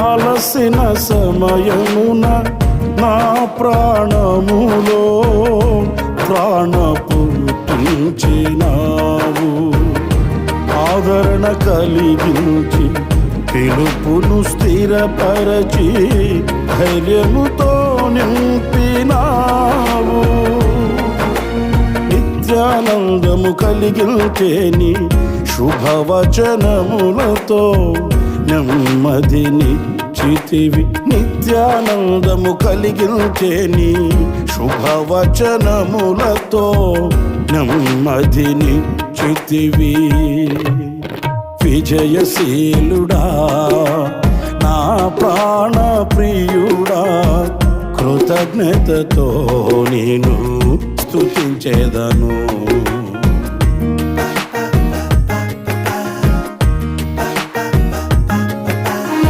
అలసిన సమయమున నా ప్రాణములో ప్రాణ పుట్టించినావు. ఆదరణ కలిగించి పిలుపును స్థిరపరచి ధైర్యముతో నింపినావు. నిత్యానందము కలిగించేని శుభవచనములతో నెమ్మదిని చితివి. నిత్యానందము కలిగించేని శుభవచనములతో నెమ్మదిని చితివి. విజయశీలుడా నా ప్రాణ ప్రియుడా, కృతజ్ఞతతో నేను స్తుతించెదను.